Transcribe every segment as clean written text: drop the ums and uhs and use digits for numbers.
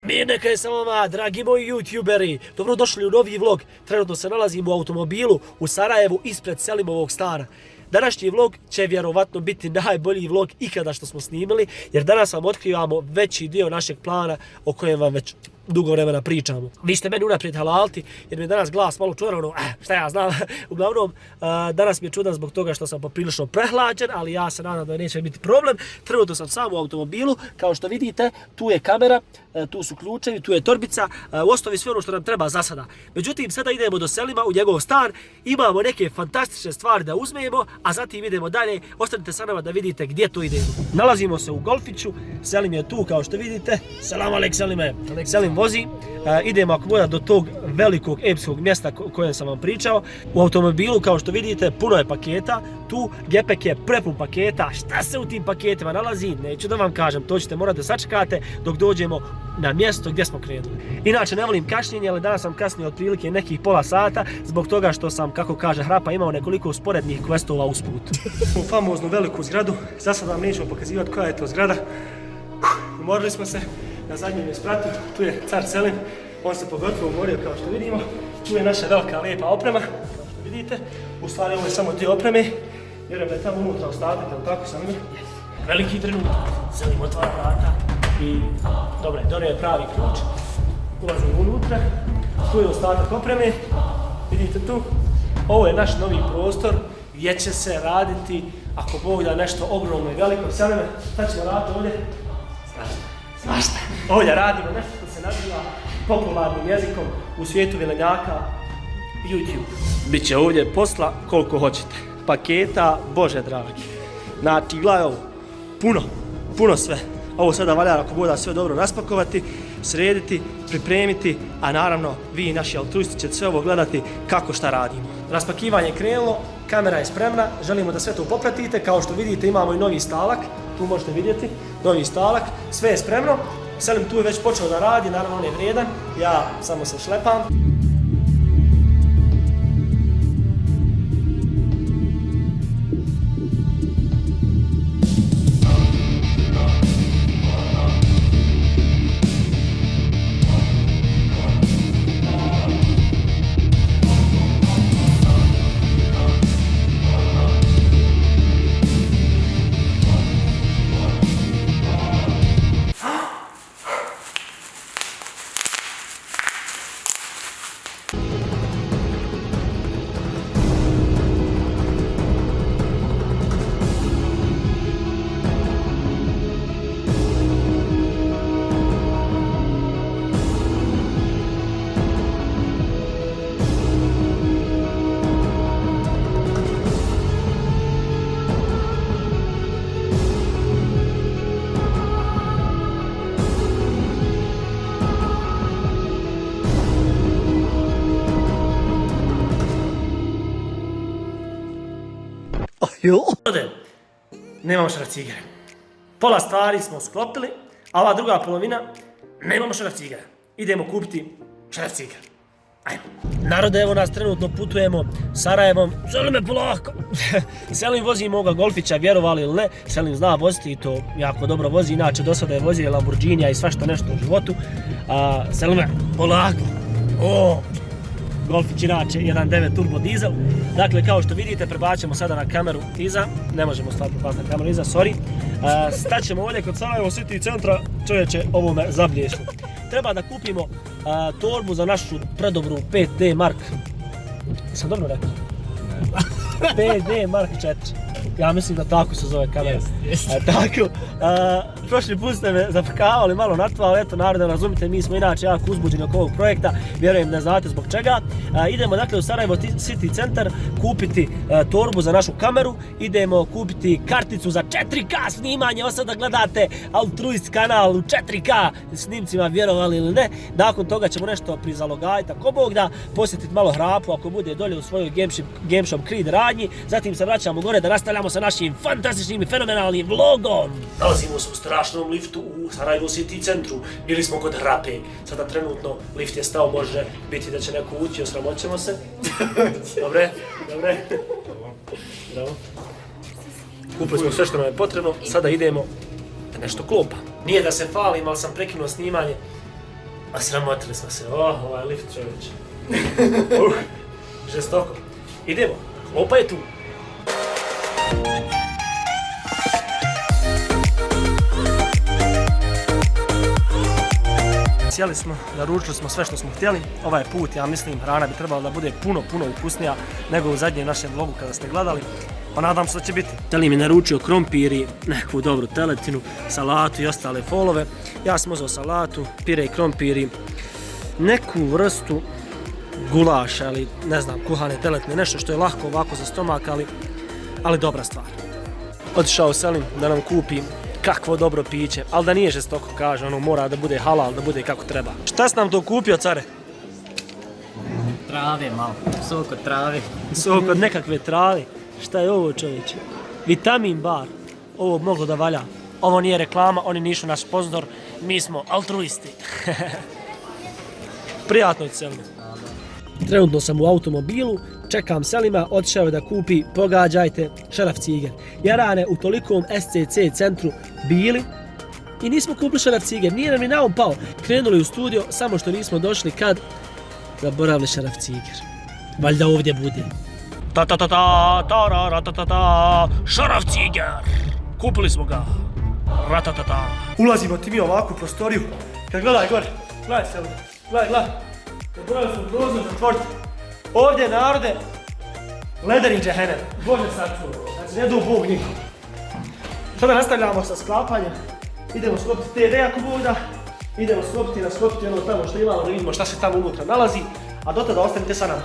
Mir neka je sa vama, dragi moji youtuberi. Dobrodošli u novi vlog. Trenutno se nalazimo u automobilu u Sarajevu ispred Selimovog stana. Današnji vlog će vjerovatno biti najbolji vlog ikada što smo snimili, jer danas vam otkrivamo veći dio našeg plana o kojem vam već dugo vremena pričamo. Vi ste meni unaprijed halalti jer mi je danas glas malo čudan, šta ja znam. Uglavnom, danas mi je čudan zbog toga što sam poprilično prehlađen, ali ja se nadam da neće biti problem. Trenutno sam sam u automobilu, kao što vidite, tu je kamera, tu su ključevi, tu je torbica, u osnovi sve ono što nam treba za sada. Međutim, sada idemo do Selima u njegov stan, imamo neke fantastične stvari da uzmemo, a zatim idemo dalje. Ostanite sa nama da vidite gdje to idemo. Nalazimo se u Golfiću, Selim je tu kao što vidite. Selam alek Selime. Selim vozi, idemo ako moda do tog velikog epskog mjesta o kojem sam vam pričao. U automobilu kao što vidite puno je paketa, tu gepek je prepun paketa. Šta se u tim paketima nalazi, neću da vam kažem, to ćete morati da sačekate dok dođemo na mjesto gdje smo krenuli. Inače ne volim kašnjenje, ali danas sam kasnio otprilike nekih pola sata zbog toga što sam, kako kaže Hrapa, imao nekoliko sporednih questova usput. U famoznu veliku zgradu, za sad vam nećemo pokazivati koja je to zgrada. Umorili smo se, na zadnjem je spratu, tu je car Selim, on se pogotovo umorio kao što vidimo. Tu je naša velika lijepa oprema, kao što vidite. U stvari ovo je samo dio opreme, vjerujem da je tamo unutra ostatak, ali tako sam ima. Veliki trenutak, Selim otvara vrata i dobro, donio je pravi ključ. Ulazimo unutra, tu je ostatak opreme, vidite tu. Ovo je naš novi prostor gdje će se raditi, ako Bog da, nešto ogromno i veliko. Selime, šta ćemo raditi ovdje? Svašta. Ovdje radimo nešto što se naziva popularnim jezikom u svijetu vilenjaka YouTube. Biće ovdje posla koliko hoćete. Paketa, Bože dragi. Znači, gledaj ovo, puno sve. Ovo sada valja ako bude sve dobro raspakovati, srediti, pripremiti, a naravno vi i naši altruisti ćete sve ovo gledati kako šta radimo. Raspakivanje je krenulo, kamera je spremna, želimo da sve to popratite. Kao što vidite imamo i novi stalak, tu možete vidjeti, novi stalak, sve je spremno. Selim tu je već počeo da radi, naravno on je vrijedan, ja samo se šlepam. Nemamo šraf cigare. Pola stvari smo sklopili, a ova druga polovina nemamo šraf cigare. Idemo kupiti šraf cigare. Ajmo. Narode, evo nas trenutno putujemo Sarajevom. Selime polako! Selim vozi moga Golfića, vjerovali ili ne. Selim zna voziti i to jako dobro vozi. Inače, do sada je vozio Lamborghinija i svašta nešto u životu. Selime, polako! Golfić inače 1.9 turbo dizel. Dakle, kao što vidite, prebaćemo sada na kameru iza. Ne možemo stvarno prebaciti na kameru iza, sorry. Staćemo ovdje kod Sarajevo City centra, čovječe, ovo me zabljeslo. Treba da kupimo torbu za našu predobru 5D Mark. Jesam dobro rekao? 5D Mark 4. Ja mislim da tako se zove kamera. Tako. Prošli put ste me zapakavali malo na to, ali eto, narode, razumite, mi smo inače jako uzbuđeni oko ovog projekta, vjerujem da znate zbog čega. Idemo dakle u Sarajevo City centar kupiti torbu za našu kameru, idemo kupiti karticu za 4K snimanje, osada gledate altruist kanal u 4K snimcima, vjerovali ili ne. Nakon toga ćemo nešto prizalogajiti, ako Bog da, posjetiti malo Hrapu, ako bude dolje u svojoj Gameshop Creed radnji, zatim se vraćamo gore da nastavljamo sa našim fantastičnim i fenomenalnim vlogom. Nalazimo se u strašnom liftu u Sarajevo City centru, bili smo kod Hrape, sada trenutno lift je stao, može biti da će neko ući, osramoćemo se. Dobre. Bravo. Kupili smo sve što nam je potrebno, sada idemo da nešto klopa. Nije da se falim, ali sam prekinuo snimanje A sramotili smo se, ovaj lift čovječ. Žestoko. Idemo, klopa je tu. Sjeli smo, naručili smo sve što smo htjeli. Ovaj put, ja mislim, hrana bi trebala da bude puno ukusnija nego u zadnjem našem vlogu kada ste gledali. Pa nadam se da će biti. Selim je naručio krompir i neku dobru teletinu, salatu i ostale folove. Ja sam uzeo salatu, pire i krompir i neku vrstu gulaša ili ne znam, kuhane teletine, nešto što je lahko ovako za stomak, ali dobra stvar. Otišao Selim da nam kupi kakvo dobro piće, ali da nije žestoko, kaže, ono mora da bude halal, da bude kako treba. Šta si nam to kupio, care? Trave malo, sok od trave. Sok od nekakve trave. Šta je ovo, čovječe? Vitamin bar. Ovo moglo da valja. Ovo nije reklama, oni nisu naš sponzor, mi smo altruisti. Prijatno je Selim. Trenutno sam u automobilu, čekam Selima, otišao je da kupi, pogađajte, šeraf ciger. Jarane u tolikom SCC centru bili i nismo kupili šeraf ciger, nije nam ni na um pao. Krenuli u studio, samo što nismo došli kad zaboravili šeraf ciger. Valjda ovdje bude. Šeraf ciger! Kupili smo ga. Ratatata. Ulazimo ti mi ovako u prostoriju. Kad gledaj gore, gledaj Selim, gledaj. Zaboravili smo prozor zatvoriti. Ovdje, narode, ledeni džehennem. Bože sačuvaj, znači ne du Bog nikom. Sada nastavljamo sa sklapanjem. Idemo sklopiti TV ako Bog da. Idemo sklopiti ono tamo što imamo da vidimo šta se tamo unutra nalazi. A do tada ostanite sa nama.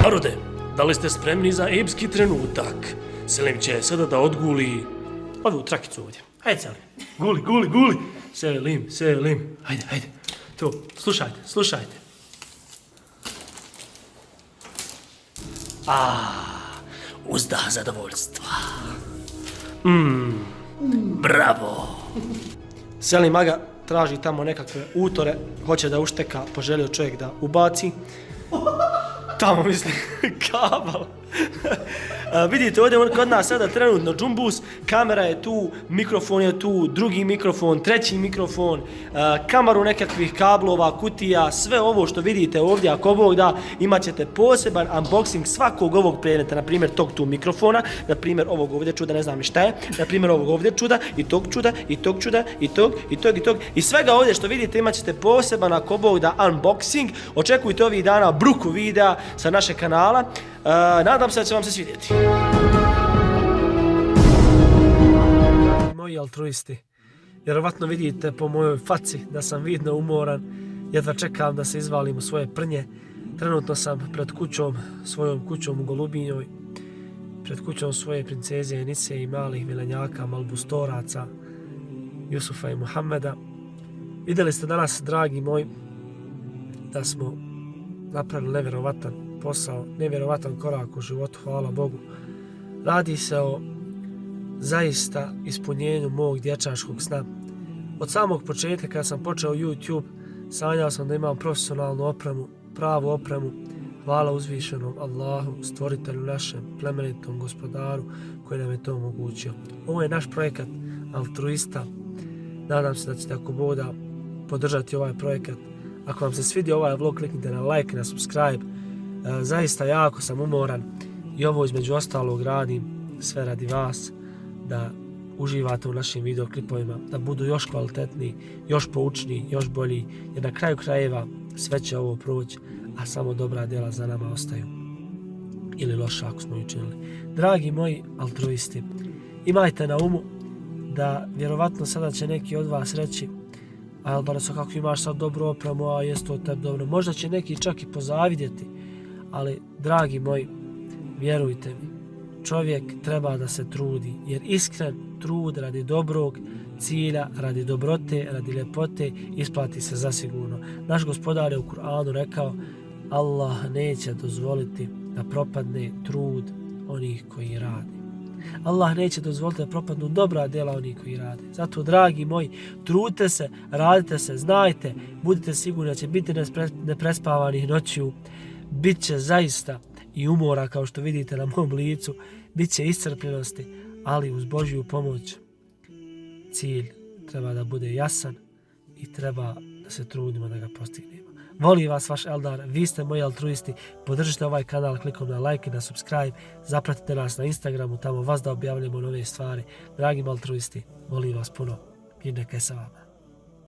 Narode, da li ste spremni za epski trenutak? Selim će sada da odguli ovu trakicu ovdje. Hajde Selim, guli. Selim. Hajde. To, slušajte. Uzdah zadovoljstva. Bravo. Selim Aga traži tamo nekakve utore, hoće da ušteka, poželio čovjek da ubaci. Tamo mislim, kabel. Vidite ovdje kod nas sada trenutno džumbus, kamera je tu, mikrofon je tu, drugi mikrofon, treći mikrofon, kamaru nekakvih kablova, kutija, sve ovo što vidite ovdje, ako Bog da, imat ćete poseban unboxing svakog ovog predmeta, na primjer tog tu mikrofona, na primjer ovog ovdje čuda, ne znam ni šta je, na primjer ovog ovdje čuda, i tog čuda, i tog, i svega ovdje što vidite imat ćete poseban, ako Bog da, unboxing. Očekujte ovih dana bruku videa sa našeg kanala. Nadam se da će vam se svidjeti. Moji altruisti, vjerovatno vidite po mojoj faci da sam vidno umoran, jedva čekam da se izvalim u svoje prnje. Trenutno sam pred kućom, svojom kućom u Golubinjoj, pred kućom svoje princeze Enise i malih milenjaka, malbustoraca, Jusufa i Muhammeda. Vidjeli ste danas, dragi moji, da smo napravili nevjerovatan posao, nevjerovatan korak u životu, hvala Bogu. Radi se o zaista ispunjenju mog dječačkog sna. Od samog početka kada sam počeo YouTube, sanjao sam da imam profesionalnu opremu, pravu opremu. Hvala uzvišenom Allahu, stvoritelju našem, plemenitom gospodaru koji nam je to omogućio. Ovo je naš projekat altruista. Nadam se da ćete ako Bog da podržati ovaj projekat. Ako vam se svidio ovaj vlog, kliknite na like, na subscribe. Zaista jako sam umoran i ovo između ostalog radim sve radi vas, da uživate u našim videoklipovima, da budu još kvalitetniji, još poučniji, još bolji, jer na kraju krajeva sve će ovo proći, a samo dobra djela za nama ostaju. Ili loša ako smo učinili. Dragi moji altruisti, imajte na umu da vjerovatno sada će neki od vas reći a Elbaraso, kako imaš sad dobru opremu, a jest to tebi dobro. Možda će neki čak i pozavidjeti, ali dragi moji, vjerujte mi, čovjek treba da se trudi, jer iskren trud radi dobrog cilja, radi dobrote, radi ljepote, isplati se zasigurno. Naš gospodar je u Kur'anu rekao, Allah neće dozvoliti da propadne trud onih koji radi. Allah neće dozvoliti da propadnu dobra djela onih koji rade. Zato, dragi moji, trudite se, radite se, znajte, budite sigurni da će biti neprespavanih noćiju, bit će zaista i umora, kao što vidite na mom licu, bit će iscrpljenosti, ali uz Božju pomoć cilj treba da bude jasan i treba da se trudimo da ga postignemo. Voli vas vaš Eldar, vi ste moji altruisti, podržite ovaj kanal klikom na like i na subscribe, zapratite nas na Instagramu, tamo vas da objavljamo nove stvari. Dragi altruisti, volim vas puno, mir neka je sa vama.